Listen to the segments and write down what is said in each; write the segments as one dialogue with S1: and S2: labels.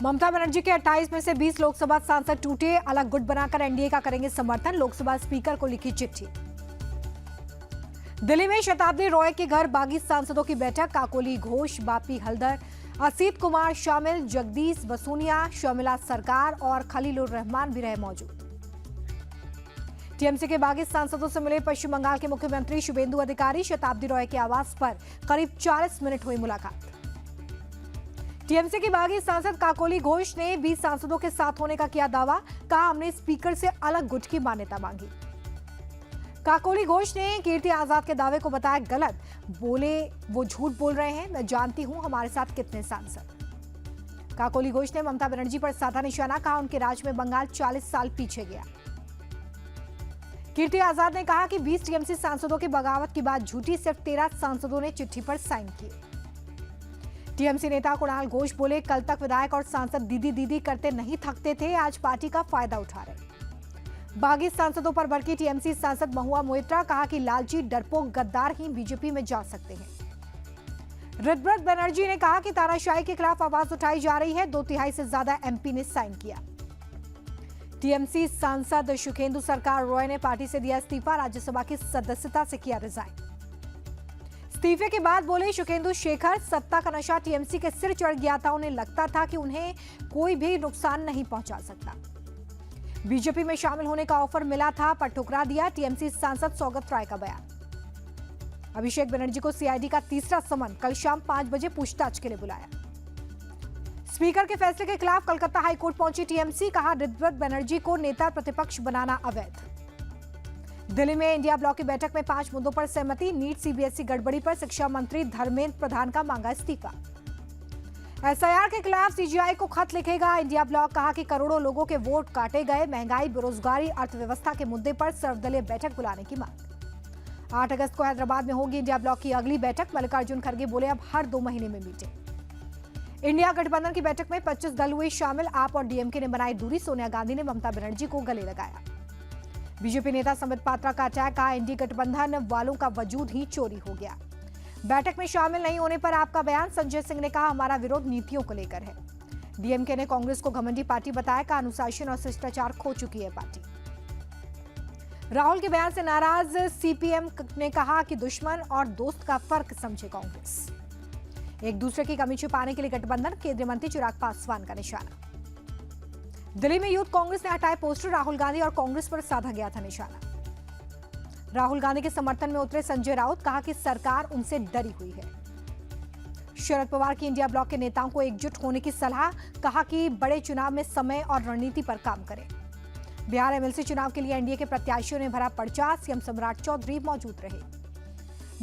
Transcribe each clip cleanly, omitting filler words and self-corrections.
S1: ममता बनर्जी के 28 में से 20 लोकसभा सांसद टूटे, अलग गुट बनाकर एनडीए का करेंगे समर्थन, लोकसभा स्पीकर को लिखी चिट्ठी। दिल्ली में शताब्दी रॉय के घर बागी सांसदों की बैठक, काकोली घोष, बापी हल्दर, असीत कुमार शामिल, जगदीश बसूनिया, शर्मिला सरकार और खलीलुर रहमान भी रहे मौजूद। टीएमसी के बागी सांसदों से मिले पश्चिम बंगाल के मुख्यमंत्री शुभेंदु अधिकारी, शताब्दी रॉय के आवास पर करीब 40 मिनट हुई मुलाकात। टीएमसी के बागी सांसद काकोली घोष ने 20 सांसदों के साथ होने का किया दावा, कहा हमने स्पीकर से अलग गुट की मान्यता मांगी। काकोली घोष ने कीर्ति आजाद के दावे को बताया गलत, बोले वो झूठ बोल रहे हैं, मैं जानती हूं हमारे साथ कितने सांसद। काकोली घोष ने ममता बनर्जी पर साधा निशाना, कहा उनके राज में बंगाल 40 साल पीछे गया। कीर्ति आजाद ने कहा कि 20 टीएमसी सांसदों की बगावत की बात झूठी, सिर्फ 13 सांसदों ने चिट्ठी पर साइन किए। टीएमसी नेता कुणाल घोष बोले, कल तक विधायक और सांसद दीदी दीदी करते नहीं थकते थे, आज पार्टी का फायदा उठा रहे। बागी सांसदों पर भड़की टीएमसी सांसद महुआ मोइत्रा, कहा कि लालजी डरपोक गद्दार ही बीजेपी में जा सकते हैं। ऋतव्रत बनर्जी ने कहा कि तानाशाही के खिलाफ आवाज उठाई जा रही है, 2/3 से ज्यादा एमपी ने साइन किया। टीएमसी सांसद शुभेंदु सरकार रॉय ने पार्टी से दिया इस्तीफा, राज्यसभा की सदस्यता से किया रिजाइन। इस्तीफे के बाद बोले शुभेंदु शेखर, सत्ता का नशा टीएमसी के सिर चढ़ गया था, उन्हें लगता था कि उन्हें कोई भी नुकसान नहीं पहुंचा सकता। बीजेपी में शामिल होने का ऑफर मिला था पर ठुकरा दिया, टीएमसी सांसद सौगत राय का बयान। अभिषेक बनर्जी को सीआईडी का तीसरा समन, कल शाम 5 बजे पूछताछ के लिए बुलाया। स्पीकर के फैसले के खिलाफ कलकत्ता हाईकोर्ट पहुंची टीएमसी, कहा ऋतव्रत बनर्जी को नेता प्रतिपक्ष बनाना अवैध। दिल्ली में इंडिया ब्लॉक की बैठक में 5 मुद्दों पर सहमति, नीट सीबीएसई गड़बड़ी पर शिक्षा मंत्री धर्मेंद्र प्रधान का मांगा इस्तीफा। एसआईआर के खिलाफ सीजीआई को खत लिखेगा इंडिया ब्लॉक, कहा कि करोड़ों लोगों के वोट काटे गए, महंगाई, बेरोजगारी, अर्थव्यवस्था के मुद्दे पर सर्वदलीय बैठक बुलाने की मांग। 8 अगस्त को हैदराबाद में होगी इंडिया ब्लॉक की अगली बैठक, मल्लिकार्जुन खड़गे बोले अब हर 2 महीने में मीटिंग। इंडिया गठबंधन की बैठक में 25 दल हुए शामिल, आप और डीएमके ने बनाई दूरी, सोनिया गांधी ने ममता बनर्जी को गले लगाया। बीजेपी नेता संबित पात्रा का अटैक, कहा एनडीए गठबंधन वालों का वजूद ही चोरी हो गया। बैठक में शामिल नहीं होने पर आपका बयान, संजय सिंह ने कहा हमारा विरोध नीतियों को लेकर है। डीएमके ने कांग्रेस को घमंडी पार्टी बताया, कहा अनुशासन और शिष्टाचार खो चुकी है पार्टी। राहुल के बयान से नाराज सीपीएम ने कहा कि दुश्मन और दोस्त का फर्क समझे कांग्रेस। एक दूसरे की कमी छुपाने के लिए गठबंधन, केंद्रीय मंत्री चिराग पासवान का निशाना। दिल्ली में यूथ कांग्रेस ने हटाए पोस्टर, राहुल गांधी और कांग्रेस पर साधा गया था निशाना। राहुल गांधी के समर्थन में उतरे संजय राउत, कहा कि सरकार उनसे डरी हुई है। शरद पवार की इंडिया ब्लॉक के नेताओं को एकजुट होने की सलाह, कहा कि बड़े चुनाव में समय और रणनीति पर काम करें। बिहार एमएलसी चुनाव के लिए एनडीए के प्रत्याशियों ने भरा पर्चा, सीएम सम्राट चौधरी मौजूद रहे।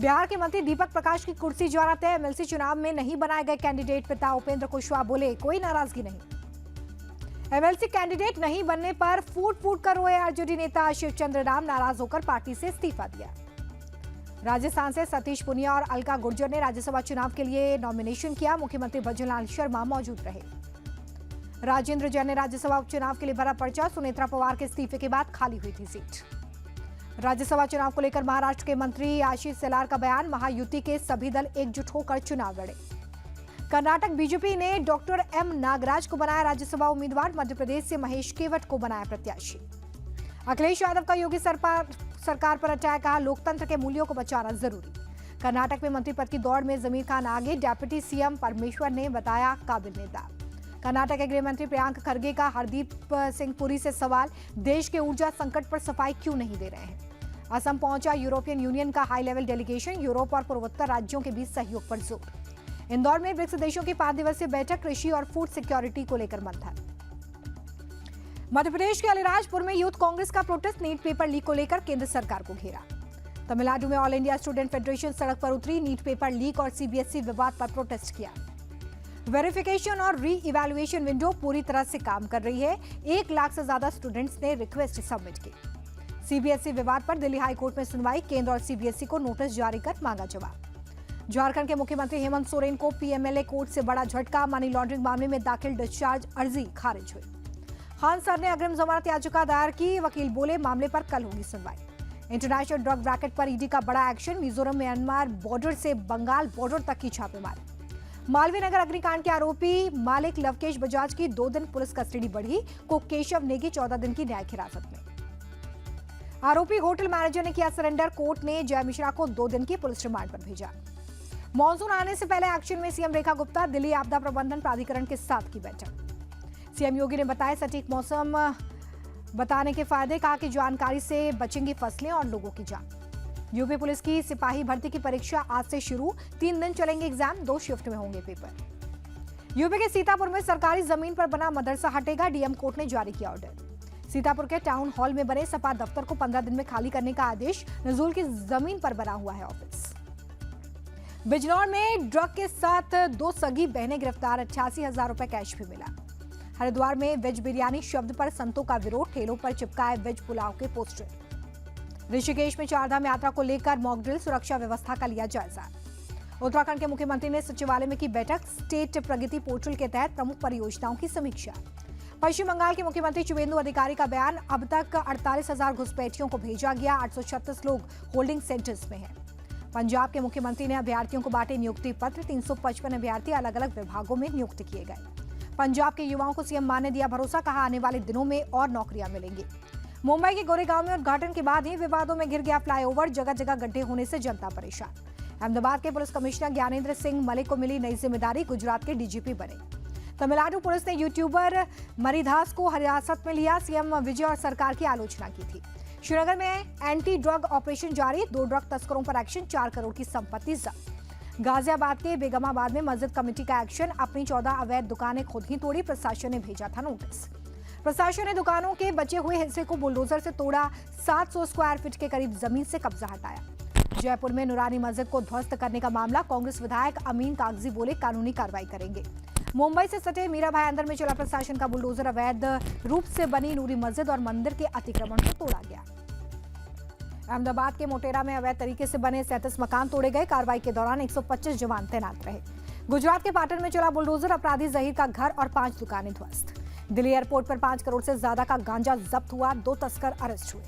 S1: बिहार के मंत्री दीपक प्रकाश की कुर्सी ज्वारा तय, एमएलसी चुनाव में नहीं बनाए गए कैंडिडेट पिता उपेंद्र कुशवाहा बोले कोई नाराजगी नहीं। एमएलसी कैंडिडेट नहीं बनने पर फूट फूट कर रोए आरजेडी नेता शिव चंद्र राम, नाराज होकर पार्टी से इस्तीफा दिया। राजस्थान से सतीश पुनिया और अलका गुर्जर ने राज्यसभा चुनाव के लिए नॉमिनेशन किया, मुख्यमंत्री भजनलाल शर्मा मौजूद रहे। राजेंद्र जैन ने राज्यसभा उपचुनाव के लिए भरा पर्चा, सुनेत्रा पवार के इस्तीफे के बाद खाली हुई थी सीट। राज्यसभा चुनाव को लेकर महाराष्ट्र के मंत्री आशीष शेलार का बयान, महायुति के सभी दल एकजुट होकर चुनाव लड़े। कर्नाटक बीजेपी ने डॉक्टर एम नागराज को बनाया राज्यसभा उम्मीदवार, मध्य प्रदेश से महेश केवट को बनाया प्रत्याशी। अखिलेश यादव का योगी सरकार पर अटैक, कहा लोकतंत्र के मूल्यों को बचाना जरूरी। कर्नाटक में मंत्री पद की दौड़ में जमीर खान आगे, डिप्टी सीएम परमेश्वर ने बताया काबिल नेता। कर्नाटक के गृह मंत्री प्रियांक खरगे का हरदीप सिंह पुरी से सवाल, देश के ऊर्जा संकट पर सफाई क्यों नहीं दे रहे हैं। असम पहुंचा यूरोपियन यूनियन का हाई लेवल डेलीगेशन, यूरोप और पूर्वोत्तर राज्यों के बीच सहयोग पर जोर। इंदौर में ब्रिक्स देशों की 5 दिवसीय बैठक, कृषि और फूड सिक्योरिटी को लेकर मंथन। मध्य प्रदेश के अलीराजपुर में यूथ कांग्रेस का प्रोटेस्ट, नीट पेपर लीक को लेकर केंद्र सरकार को घेरा। तमिलनाडु में ऑल इंडिया स्टूडेंट फेडरेशन सड़क पर उतरी, नीट पेपर लीक और सीबीएसई विवाद पर प्रोटेस्ट किया। वेरिफिकेशन और री इवैल्यूएशन विंडो पूरी तरह से काम कर रही है, 1 लाख से ज्यादा स्टूडेंट्स ने रिक्वेस्ट सबमिट की। सीबीएसई विवाद पर दिल्ली हाईकोर्ट में सुनवाई, केंद्र और सीबीएसई को नोटिस जारी कर मांगा जवाब। झारखंड के मुख्यमंत्री हेमंत सोरेन को पीएमएलए कोर्ट से बड़ा झटका, मनी लॉन्ड्रिंग मामले में दाखिल डिस्चार्ज अर्जी खारिज हुई। खान सर ने अग्रिम जमानत याचिका दायर की, वकील बोले मामले पर कल होगी सुनवाई। इंटरनेशनल ड्रग रैकेट पर ईडी का बड़ा एक्शन, मिजोरम म्यांमार बॉर्डर से बंगाल बॉर्डर तक की छापेमारी। मालवीय नगर अग्निकांड के आरोपी मालिक लवकेश बजाज की 2 दिन पुलिस कस्टडी बढ़ी, को केशव नेगी 14 दिन की न्यायिक हिरासत में। आरोपी होटल मैनेजर ने किया सरेंडर, कोर्ट ने जय मिश्रा को 2 दिन की पुलिस रिमांड पर भेजा। मॉनसून आने से पहले एक्शन में सीएम रेखा गुप्ता, दिल्ली आपदा प्रबंधन प्राधिकरण के साथ की बैठक। सीएम योगी ने बताया सटीक मौसम बताने के फायदे, कहा कि जानकारी से बचेंगी फसलें और लोगों की जान। यूपी पुलिस की सिपाही भर्ती की परीक्षा आज से शुरू, 3 दिन चलेंगे एग्जाम, 2 शिफ्ट में होंगे पेपर। यूपी के सीतापुर में सरकारी जमीन पर बना मदरसा हटेगा, डीएम कोर्ट ने जारी किया ऑर्डर। सीतापुर के टाउन हॉल में बने सपा दफ्तर को 15 दिन में खाली करने का आदेश, नजूल की जमीन पर बना हुआ है ऑफिस। बिजनौर में ड्रग के साथ 2 सगी बहनें गिरफ्तार, 88,000 रुपए कैश भी मिला। हरिद्वार में वेज बिरयानी शब्द पर संतों का विरोध, ठेलों पर चिपकाए वेज पुलाव के पोस्टर। ऋषिकेश में चारधाम यात्रा को लेकर मॉक ड्रिल, सुरक्षा व्यवस्था का लिया जायजा। उत्तराखंड के मुख्यमंत्री ने सचिवालय में की बैठक, स्टेट प्रगति पोर्टल के तहत प्रमुख परियोजनाओं की समीक्षा। पश्चिम बंगाल के मुख्यमंत्री शुभेंदु अधिकारी का बयान, अब तक 48,000 घुसपैठियों को भेजा गया, 836 लोग होल्डिंग सेंटर्स में हैं। पंजाब के मुख्यमंत्री ने अभ्यर्थियों को बांटे नियुक्ति पत्र, 355 अभ्यर्थी अलग अलग विभागों में नियुक्त किए गए। पंजाब के युवाओं को सीएम मान ने दिया भरोसा, कहा आने वाले दिनों में और नौकरियां मिलेंगी। मुंबई के गोरेगांव में उद्घाटन के बाद ही विवादों में घिर गया फ्लाईओवर, जगह जगह गड्ढे होने से जनता परेशान। अहमदाबाद के पुलिस कमिश्नर ज्ञानेंद्र सिंह मलिक को मिली नई जिम्मेदारी, गुजरात के डीजीपी बने। तमिलनाडु पुलिस ने यूट्यूबर मरिदास को हिरासत में लिया, सीएम विजय और सरकार की आलोचना की थी। श्रीनगर में एंटी ड्रग ऑपरेशन जारी, 2 ड्रग तस्करों पर एक्शन, 4 करोड़ की संपत्ति जब्त। गाजियाबाद के बेगमाबाद में मस्जिद कमेटी का एक्शन, अपनी 14 अवैध दुकानें खुद ही तोड़ी, प्रशासन ने भेजा था नोटिस। प्रशासन ने दुकानों के बचे हुए हिस्से को बुलडोजर से तोड़ा, 700 स्क्वायर फीट के करीब जमीन से कब्जा हटाया। जयपुर में नूरानी मस्जिद को ध्वस्त करने का मामला, कांग्रेस विधायक अमीन कागजी बोले कानूनी कार्रवाई करेंगे। मुंबई से सटे मीरा भाई अंदर में चला प्रशासन का बुलडोजर, अवैध रूप से बनी नूरी मस्जिद और मंदिर के अतिक्रमण को तोड़ा गया। अहमदाबाद के मोटेरा में अवैध तरीके से बने 37 मकान तोड़े गए, कार्रवाई के दौरान 125 जवान तैनात रहे। गुजरात के पाटन में चला बुलडोजर, अपराधी जहीर का घर और 5 दुकानें ध्वस्त। दिल्ली एयरपोर्ट पर 5 करोड़ से ज्यादा का गांजा जब्त हुआ, 2 तस्कर अरेस्ट हुए।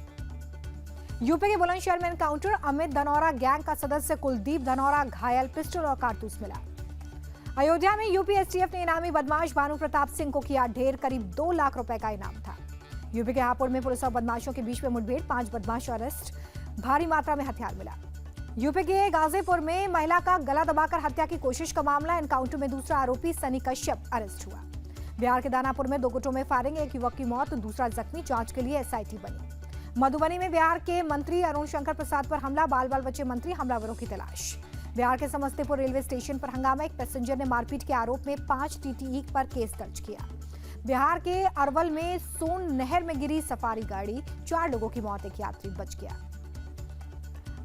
S1: यूपी के बुलंदशहर में एनकाउंटर, अमित धनौरा गैंग का सदस्य कुलदीप धनौरा घायल, पिस्टल और कारतूस मिला। अयोध्या में यूपी एसटीएफ ने इनामी बदमाश भानु प्रताप सिंह को किया ढेर, करीब 2 लाख रुपए का इनाम था। यूपी के हापुड़ में पुलिस और बदमाशों के बीच में मुठभेड़, 5 बदमाश अरेस्ट, भारी मात्रा में हथियार मिला। यूपी के गाजीपुर में महिला का गला दबाकर हत्या की कोशिश का मामला, एनकाउंटर में दूसरा आरोपी सनी कश्यप अरेस्ट हुआ। बिहार के दानापुर में 2 गुटों में फायरिंग, 1 युवक की मौत, दूसरा जख्मी, जांच के लिए एसआईटी बनी। मधुबनी में बिहार के मंत्री अरुण शंकर प्रसाद पर हमला, बाल बाल बच्चे मंत्री, हमलावरों की तलाश। बिहार के समस्तीपुर रेलवे स्टेशन पर हंगामा, एक पैसेंजर ने मारपीट के आरोप में 5 टीटीई पर केस दर्ज किया। बिहार के अरवल में सोन नहर में गिरी सफारी गाड़ी, 4 लोगों की मौत, एक यात्री बच गया।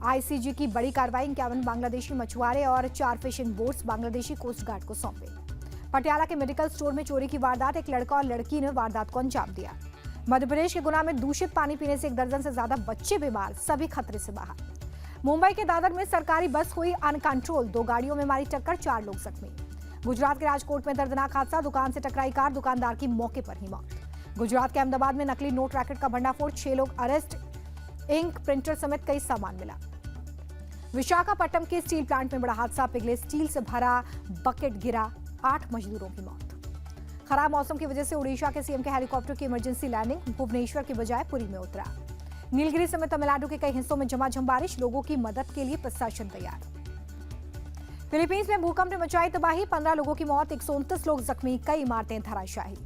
S1: आईसीजी की बड़ी कार्रवाई, 51 बांग्लादेशी मछुआरे और 4 fishing boats Bangladeshi coast guard को सौंपे। पटियाला के मेडिकल स्टोर में चोरी की वारदात, एक लड़का और लड़की ने वारदात को अंजाम दिया। मध्य प्रदेश के गुना में दूषित पानी पीने से 1 दर्जन से ज्यादा बच्चे बीमार, सभी खतरे से बाहर। मुंबई के दादर में सरकारी बस हुई अनकंट्रोल, 2 गाड़ियों में मारी टक्कर, 4 लोग जख्मी। गुजरात के राजकोट में दर्दनाक हादसा, दुकान से टकराई कार, दुकानदार की मौके पर ही मौत। गुजरात के अहमदाबाद में नकली नोट रैकेट का भंडाफोड़, 6 लोग अरेस्ट, इंक प्रिंटर समेत कई सामान मिला। विशाखापट्टनम के स्टील प्लांट में बड़ा हादसा, पिघले स्टील से भरा बकेट गिरा, 8 मजदूरों की मौत। खराब मौसम की वजह से उड़ीसा के सीएम के हेलीकॉप्टर की इमरजेंसी लैंडिंग, भुवनेश्वर की बजाय पुरी में उतरा। नीलगिरी समेत तमिलनाडु के कई हिस्सों में झमाझम बारिश, लोगों की मदद के लिए प्रशासन तैयार। फिलीपींस में भूकंप ने मचाई तबाही, 15 लोगों की मौत, 129 लोग जख्मी, कई इमारतें धराशायी।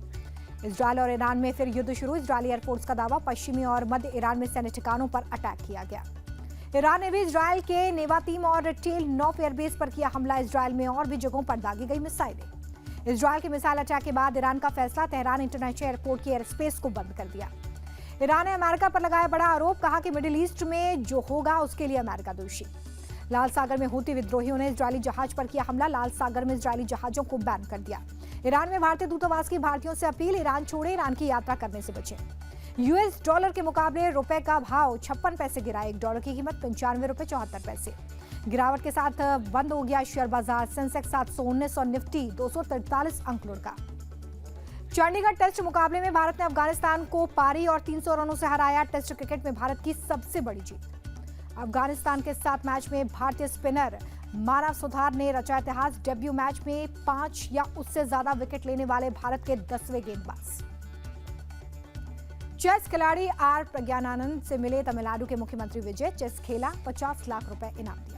S1: इजरायल और ईरान में फिर युद्ध शुरू, इजरायली एयरफोर्स का दावा, पश्चिमी और मध्य ईरान में सैन्य ठिकानों पर अटैक किया गया। ईरान ने भी इजरायल के नेवातीम और टेल नॉफ एयरबेस पर किया हमला, इजरायल में और भी जगहों पर दागी गई मिसाइलें। इजरायल के मिसाइल अटैक के बाद ईरान का फैसला, तेहरान इंटरनेशनल एयरपोर्ट की एयर स्पेस को बंद कर दिया। ईरान ने अमेरिका पर लगाया बड़ा आरोप, कहा कि मिडिल ईस्ट में जो होगा उसके लिए अमेरिका दोषी। लाल सागर में हूती विद्रोहियों ने इजरायली जहाज पर किया हमला, लाल सागर में इजरायली जहाजों को बैन कर दिया। ईरान में भारतीय दूतावास की भारतीयों से अपील, ईरान छोड़े, ईरान की यात्रा करने से बचें। यूएस डॉलर के मुकाबले रुपए का भाव 56 पैसे गिरा, 1 डॉलर की कीमत 95 रुपए 74 पैसे। गिरावट के साथ बंद हो गया शेयर बाजार, सेंसेक्स 719 और निफ्टी 243 अंक लुढ़का। चंडीगढ़ टेस्ट मुकाबले में भारत ने अफगानिस्तान को पारी और 300 रनों से हराया, टेस्ट क्रिकेट में भारत की सबसे बड़ी जीत। अफगानिस्तान के साथ मैच में भारतीय स्पिनर मानव सुधार ने रचा इतिहास। डेब्यू मैच में 5 या उससे ज्यादा विकेट लेने वाले भारत के 10वें गेंदबाज। चेस खिलाड़ी आर प्रज्ञानानंद से मिले तमिलनाडु के मुख्यमंत्री विजय। चेस खेला, 50 लाख रुपए इनाम दिया।